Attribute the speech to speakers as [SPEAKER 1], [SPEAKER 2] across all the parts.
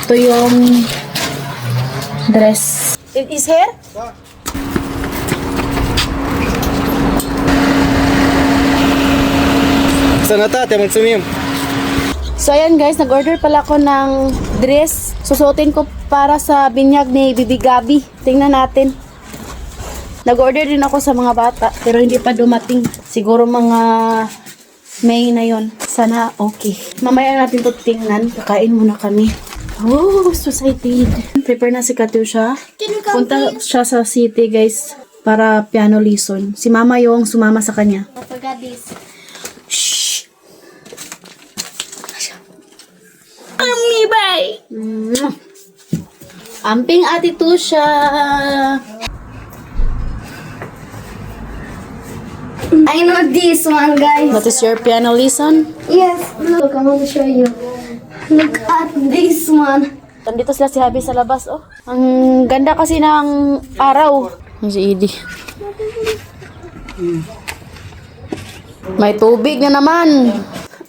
[SPEAKER 1] Ito yung dress. It is here?
[SPEAKER 2] Sana tate, magsumiyam.
[SPEAKER 1] So ayan guys, nag-order pala ako ng dress. Susuotin ko para sa binyag ni Bibi Gabi. Tingnan natin. Nag-order din ako sa mga bata, pero hindi pa dumating. Siguro mga May na yon. Sana okay. Mamaya natin to tingnan. Kakain muna kami. Oh, so excited. Prepare na si Katusha. Punta siya sa city guys para piano lesson. Si mama yung sumama sa kanya.
[SPEAKER 3] I forgot this.
[SPEAKER 1] Shh! Ami bay! Amping ati Tusha!
[SPEAKER 3] I know this one, guys.
[SPEAKER 1] What is your piano lesson?
[SPEAKER 3] Yes, look, I want to show you. Look at this one.
[SPEAKER 1] Nandito sila si Habi sa labas, oh. Ang ganda kasi ng araw. Ang si Edie. May tubig na naman.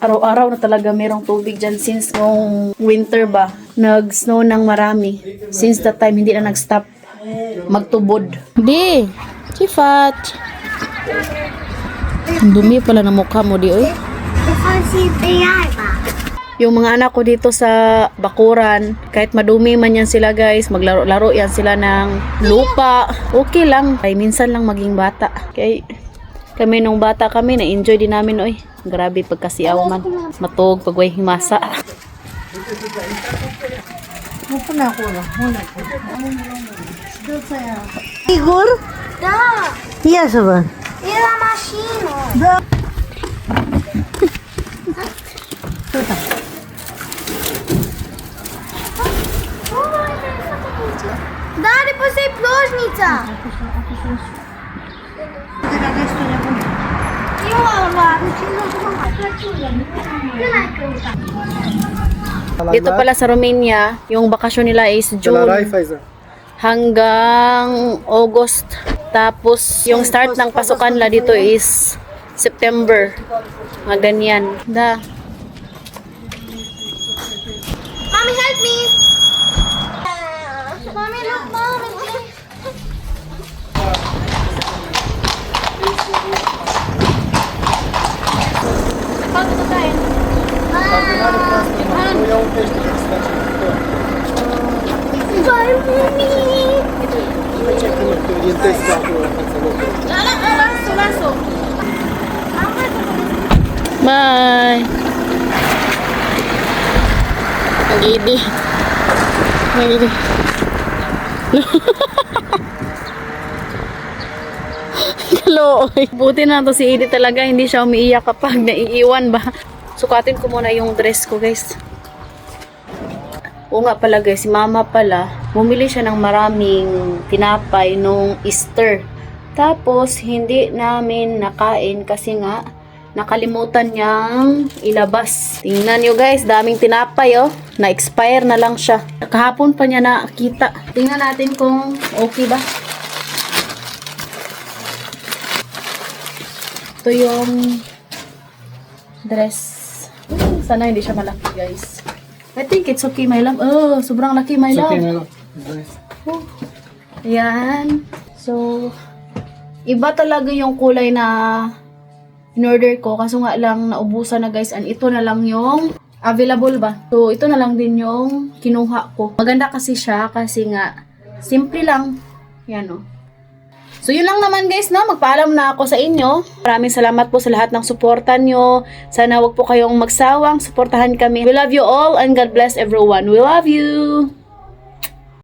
[SPEAKER 1] Araw-araw na talaga merong tubig dyan since nung winter ba. Nag-snow ng marami. Since that time, hindi na nag-stop magtubod. Di! Chifat! Ang dumi pala ng mukha mo, di, oy. Yung mga anak ko dito sa bakuran, kahit madumi man yan sila guys, maglaro-laro yan sila ng lupa. Okay lang. Ay, minsan lang maging bata. Kaya kami nung bata kami, na-enjoy din namin, oy. Grabe pagkasiaw man. Matog, pagway himasa.
[SPEAKER 4] Igor?
[SPEAKER 3] Da,
[SPEAKER 4] Yes, ba?
[SPEAKER 3] it's a machine. Daddy, pusej plošnica. Jo,
[SPEAKER 1] Dito pala sa Romania, yung bakasyon nila is June hanggang August. Tapos, yung start ng pasukan nila dito is September. Mga ganyan. Da.
[SPEAKER 3] Mommy, help me. Mommy, look, mommy.
[SPEAKER 1] Paano ito tayo?
[SPEAKER 3] Bye, mommy.
[SPEAKER 1] Laso. Bye. Ang gidi. Ang gidi. Kalooy. Buti na to si Edie talaga. Hindi siya umiiyak kapag naiiwan ba. Sukatin ko muna yung dress ko guys. Oo nga pala guys, si mama pala, bumili siya ng maraming tinapay nung Easter. Tapos, hindi namin nakain kasi nga, nakalimutan niyang ilabas. Tingnan nyo guys, daming tinapay oh. Na-expire na lang siya. Kahapon pa niya nakita. Tingnan natin kung okay ba. Ito yung dress. Sana hindi siya malaki guys. I think it's okay, my love. Oh, sobrang laki, my love. Oh. Ayan. So, iba talaga yung kulay na in-order ko. Kaso nga lang, naubusan na guys. And ito na lang yung available ba. So, ito na lang din yung kinuha ko. Maganda kasi siya kasi nga, simple lang. Yan o. So, yun lang naman guys, no? Magpaalam na ako sa inyo. Maraming salamat po sa lahat ng suportan nyo. Sana wag po kayong magsawang. Suportahan kami. We love you all and God bless everyone. We love you!